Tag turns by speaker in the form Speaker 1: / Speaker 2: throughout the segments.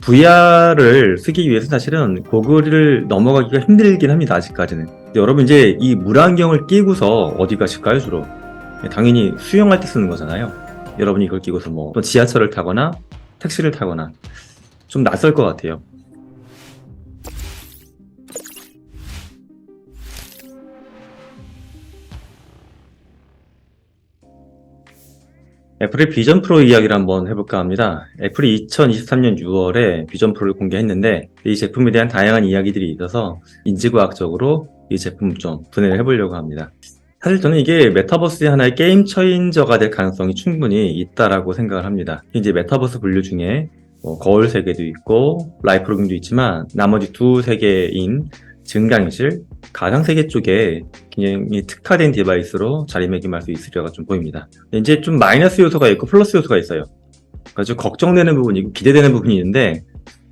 Speaker 1: VR을 쓰기 위해서 사실은 고글을 넘어가기가 힘들긴 합니다. 아직까지는. 근데 여러분 이제 이 물안경을 끼고서 어디 가실까요 주로? 당연히 수영할 때 쓰는 거잖아요. 여러분이 이걸 끼고서 뭐 또 지하철을 타거나 택시를 타거나 좀 낯설 것 같아요. 애플의 비전 프로 이야기를 한번 해볼까 합니다. 애플이 2023년 6월에 비전 프로를 공개했는데 이 제품에 대한 다양한 이야기들이 있어서 인지과학적으로 이 제품을 좀 분해를 해보려고 합니다. 사실 저는 이게 메타버스의 하나의 게임 체인저가 될 가능성이 충분히 있다라고 생각을 합니다. 이제 메타버스 분류 중에 거울 세계도 있고 라이프 로깅도 있지만 나머지 두 세계인 증강현실, 가상세계 쪽에 굉장히 특화된 디바이스로 자리매김할 수 있으리라고 좀 보입니다. 이제 좀 마이너스 요소가 있고 플러스 요소가 있어요. 그러니까 좀 걱정되는 부분이고 기대되는 부분이 있는데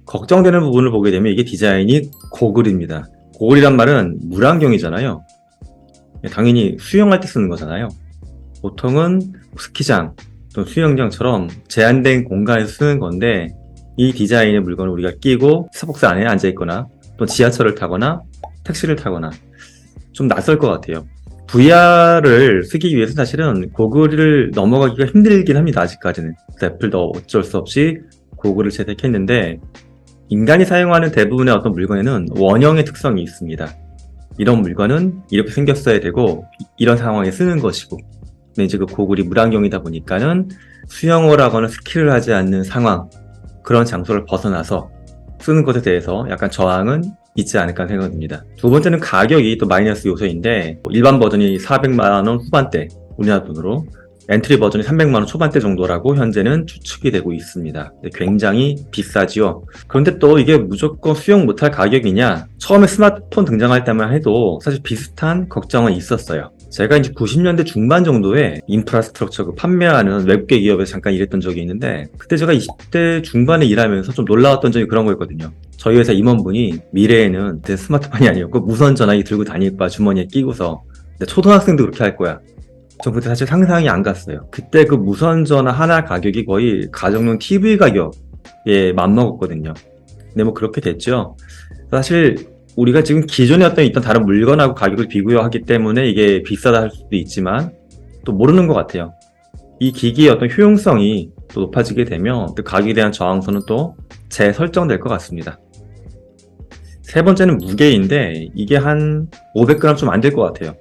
Speaker 1: 걱정되는 부분을 보게 되면 이게 디자인이 고글입니다. 고글이란 말은 물안경이잖아요. 당연히 수영할 때 쓰는 거잖아요. 보통은 스키장 또는 수영장처럼 제한된 공간에서 쓰는 건데 이 디자인의 물건을 우리가 끼고 스타벅스 안에 앉아있거나 또 지하철을 타거나 택시를 타거나 좀 낯설 것 같아요. VR을 쓰기 위해서 사실은 고글을 넘어가기가 힘들긴 합니다. 아직까지는. 애플도 어쩔 수 없이 고글을 채택했는데 인간이 사용하는 대부분의 어떤 물건에는 원형의 특성이 있습니다. 이런 물건은 이렇게 생겼어야 되고 이런 상황에 쓰는 것이고 근데 이제 그 고글이 물안경이다 보니까는 수영을 하거나 스키를 하지 않는 상황 그런 장소를 벗어나서 쓰는 것에 대해서 약간 저항은 있지 않을까 생각됩니다. 두 번째는 가격이 또 마이너스 요소인데 일반 버전이 400만원 후반대 우리나라 돈으로 엔트리 버전이 300만원 초반대 정도라고 현재는 추측이 되고 있습니다. 굉장히 비싸지요. 그런데 또 이게 무조건 수용 못할 가격이냐? 처음에 스마트폰 등장할 때만 해도 사실 비슷한 걱정은 있었어요. 제가 이제 90년대 중반 정도에 인프라스트럭처 판매하는 외국계 기업에서 잠깐 일했던 적이 있는데 그때 제가 20대 중반에 일하면서 좀 놀라웠던 점이 그런 거였거든요. 저희 회사 임원분이 미래에는 스마트폰이 아니었고 무선 전화기 들고 다닐 거야 주머니에 끼고서 초등학생도 그렇게 할 거야. 전 그때 사실 상상이 안 갔어요. 그때 그 무선 전화 하나 가격이 거의 가정용 TV 가격에 맞먹었거든요. 근데 뭐 그렇게 됐죠. 사실 우리가 지금 기존에 있던 다른 물건하고 가격을 비교하기 때문에 이게 비싸다 할 수도 있지만 또 모르는 것 같아요. 이 기기의 어떤 효용성이 또 높아지게 되면 또 가격에 대한 저항선은 또 재설정될 것 같습니다. 세 번째는 무게인데 이게 한 500g 좀 안 될 것 같아요.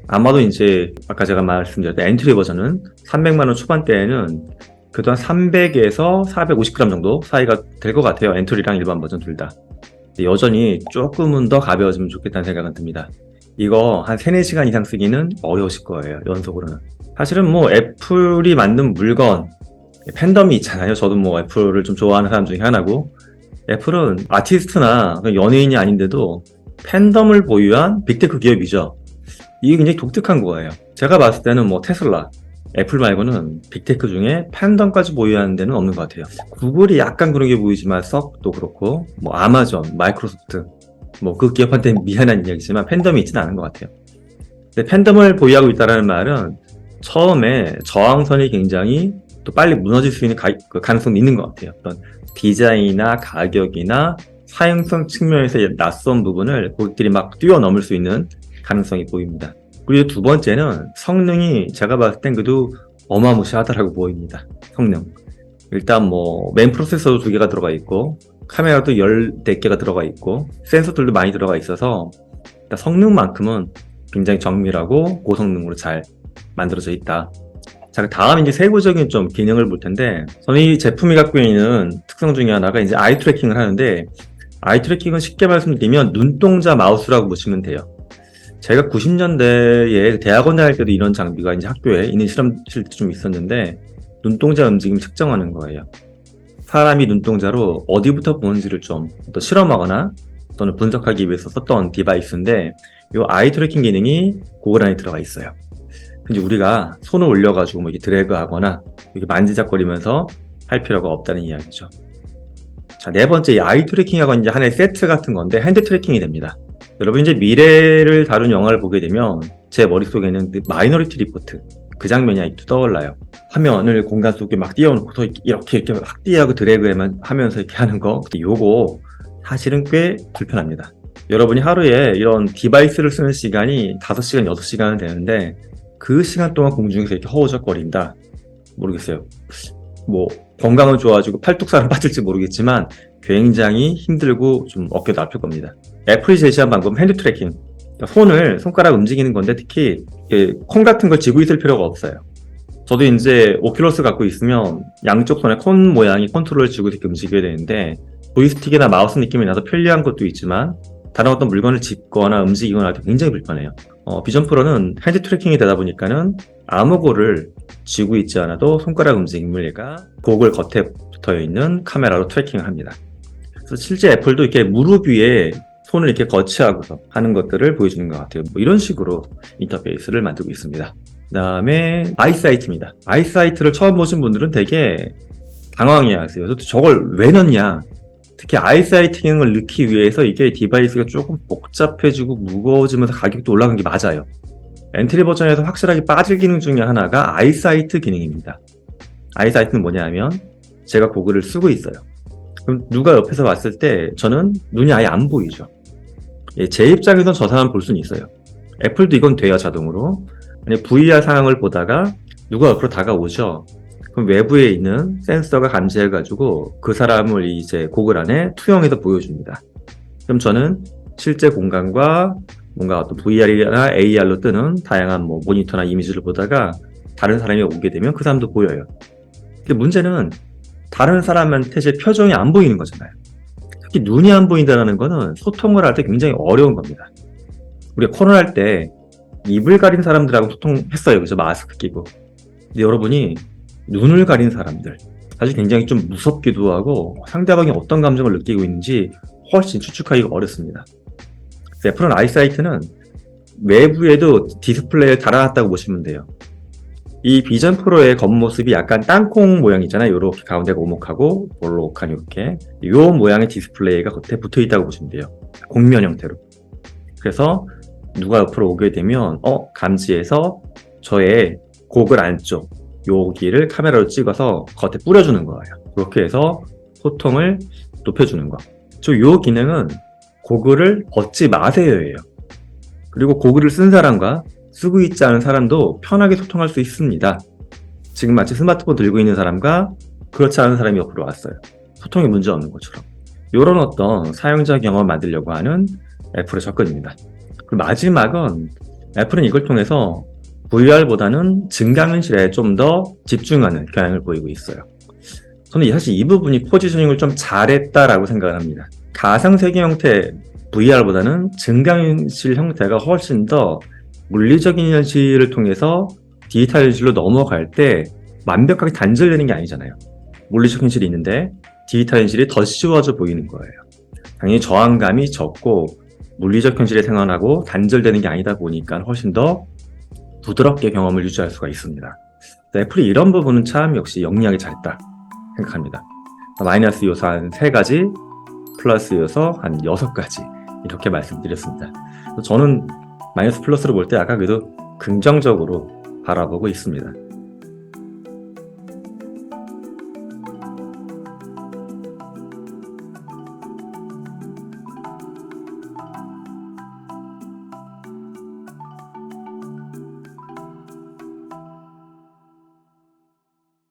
Speaker 1: 아마도 이제 아까 제가 말씀드렸던 엔트리 버전은 300만원 초반대에는 그동안 300에서 450g 정도 사이가 될 것 같아요. 엔트리랑 일반 버전 둘 다. 여전히 조금은 더 가벼워지면 좋겠다는 생각은 듭니다. 이거 한 3-4시간 이상 쓰기는 어려우실 거예요. 연속으로는. 사실은 뭐 애플이 만든 물건 팬덤이 있잖아요. 저도 뭐 애플을 좀 좋아하는 사람 중에 하나고 애플은 아티스트나 연예인이 아닌데도 팬덤을 보유한 빅테크 기업이죠. 이게 굉장히 독특한 거예요. 제가 봤을 때는 뭐 테슬라, 애플 말고는 빅테크 중에 팬덤까지 보유하는 데는 없는 것 같아요. 구글이 약간 그런 게 보이지만 썩도 그렇고 뭐 아마존, 마이크로소프트 뭐 그 기업한테 미안한 이야기지만 팬덤이 있지는 않은 것 같아요. 근데 팬덤을 보유하고 있다는 말은 처음에 저항선이 굉장히 또 빨리 무너질 수 있는 그 가능성이 있는 것 같아요. 어떤 디자인이나 가격이나 사용성 측면에서의 낯선 부분을 고객들이 막 뛰어넘을 수 있는 가능성이 보입니다. 그리고 두 번째는 성능이 제가 봤을 땐 그래도 어마무시하다라고 보입니다. 성능. 일단 뭐 메인 프로세서도 2개가 들어가 있고 카메라도 14개가 들어가 있고 센서들도 많이 들어가 있어서 일단 성능만큼은 굉장히 정밀하고 고성능으로 잘 만들어져 있다. 자, 다음 이제 세부적인 좀 기능을 볼 텐데 저는 이 제품이 갖고 있는 특성 중에 하나가 이제 아이 트래킹을 하는데 아이 트래킹은 쉽게 말씀드리면 눈동자 마우스라고 보시면 돼요. 제가 90년대에 대학원 다닐 때도 이런 장비가 이제 학교에 있는 실험실도 좀 있었는데 눈동자 움직임 측정하는 거예요. 사람이 눈동자로 어디부터 보는지를 좀 또 실험하거나 또는 분석하기 위해서 썼던 디바이스인데 이 아이 트래킹 기능이 고글 안에 들어가 있어요. 근데 우리가 손을 올려가지고 뭐 이렇게 드래그 하거나 이렇게 만지작거리면서 할 필요가 없다는 이야기죠. 자, 네 번째 이 아이 트래킹하고 이제 하나의 세트 같은 건데 핸드 트래킹이 됩니다. 여러분 이제 미래를 다룬 영화를 보게 되면 제 머릿속에는 마이너리티 리포트 그 장면이 아직도 떠올라요. 화면을 공간 속에 막 띄워놓고서 이렇게 확대하고 드래그만 하면서 이렇게 하는 거. 요거 사실은 꽤 불편합니다. 여러분이 하루에 이런 디바이스를 쓰는 시간이 5시간, 6시간은 되는데 그 시간 동안 공중에서 이렇게 허우적거린다? 모르겠어요. 뭐 건강은 좋아지고 팔뚝살은 빠질지 모르겠지만 굉장히 힘들고 좀 어깨도 아플 겁니다. 애플이 제시한 방법은 핸드 트래킹. 그러니까 손가락 움직이는 건데 특히 콘 같은 걸 쥐고 있을 필요가 없어요. 저도 이제 오큘러스 갖고 있으면 양쪽 손에 콘 모양의 컨트롤을 쥐고 이렇게 움직여야 되는데 조이스틱이나 마우스 느낌이 나서 편리한 것도 있지만 다른 어떤 물건을 짚거나 움직이거나 할 때 굉장히 불편해요. 비전 프로는 핸드 트래킹이 되다 보니까는 아무 고를 쥐고 있지 않아도 손가락 움직임을 얘가 고글 겉에 붙어 있는 카메라로 트래킹을 합니다. 그래서 실제 애플도 이렇게 무릎 위에 손을 이렇게 거치하고서 하는 것들을 보여주는 것 같아요. 뭐 이런 식으로 인터페이스를 만들고 있습니다. 그 다음에 아이사이트입니다. 아이사이트를 처음 보신 분들은 되게 당황해 하세요. 저걸 왜 넣냐? 특히 아이사이트 기능을 넣기 위해서 이게 디바이스가 조금 복잡해지고 무거워지면서 가격도 올라간 게 맞아요. 엔트리 버전에서 확실하게 빠질 기능 중에 하나가 아이사이트 기능입니다. 아이사이트는 뭐냐 하면 제가 고글을 쓰고 있어요. 그럼 누가 옆에서 봤을 때 저는 눈이 아예 안 보이죠. 제 입장에선 저 사람 볼 수는 있어요. 애플도 이건 돼요, 자동으로. 만약 VR 상황을 보다가 누가 옆으로 다가오죠. 그럼 외부에 있는 센서가 감지해가지고 그 사람을 이제 고글 안에 투영해서 보여줍니다. 그럼 저는 실제 공간과 뭔가 어떤 VR이나 AR로 뜨는 다양한 뭐 모니터나 이미지를 보다가 다른 사람이 오게 되면 그 사람도 보여요. 근데 문제는 다른 사람한테 제 표정이 안 보이는 거잖아요. 특히 눈이 안 보인다는 거는 소통을 할 때 굉장히 어려운 겁니다. 우리가 코로나 할 때 입을 가린 사람들하고 소통했어요. 그죠? 마스크 끼고. 근데 여러분이 눈을 가린 사람들, 사실 굉장히 좀 무섭기도 하고 상대방이 어떤 감정을 느끼고 있는지 훨씬 추측하기가 어렵습니다. 애플은 아이사이트는 외부에도 디스플레이를 달아놨다고 보시면 돼요. 이 비전 프로의 겉모습이 약간 땅콩 모양이잖아요. 이렇게 가운데가 오목하고 볼록한 이렇게 이 모양의 디스플레이가 겉에 붙어 있다고 보시면 돼요. 곡면 형태로. 그래서 누가 옆으로 오게 되면 감지해서 저의 고글 안쪽 여기를 카메라로 찍어서 겉에 뿌려주는 거예요. 그렇게 해서 소통을 높여주는 거. 이 기능은 고글을 벗지 마세요예요. 그리고 고글을 쓴 사람과 쓰고 있지 않은 사람도 편하게 소통할 수 있습니다. 지금 마치 스마트폰 들고 있는 사람과 그렇지 않은 사람이 옆으로 왔어요. 소통에 문제 없는 것처럼. 이런 어떤 사용자 경험을 만들려고 하는 애플의 접근입니다. 그리고 마지막은 애플은 이걸 통해서 VR보다는 증강현실에 좀 더 집중하는 경향을 보이고 있어요. 저는 사실 이 부분이 포지셔닝을 좀 잘했다라고 생각을 합니다. 가상세계 형태 VR보다는 증강현실 형태가 훨씬 더 물리적인 현실을 통해서 디지털 현실로 넘어갈 때 완벽하게 단절되는 게 아니잖아요. 물리적 현실이 있는데 디지털 현실이 더 쉬워져 보이는 거예요. 당연히 저항감이 적고 물리적 현실에 생활하고 단절되는 게 아니다 보니까 훨씬 더 부드럽게 경험을 유지할 수가 있습니다. 애플이 이런 부분은 참 역시 영리하게 잘했다 생각합니다. 마이너스 요소 한 3가지, 플러스 요소 한 6가지 이렇게 말씀드렸습니다. 저는 마이너스 플러스로 볼 때 아까 그래도 긍정적으로 바라보고 있습니다.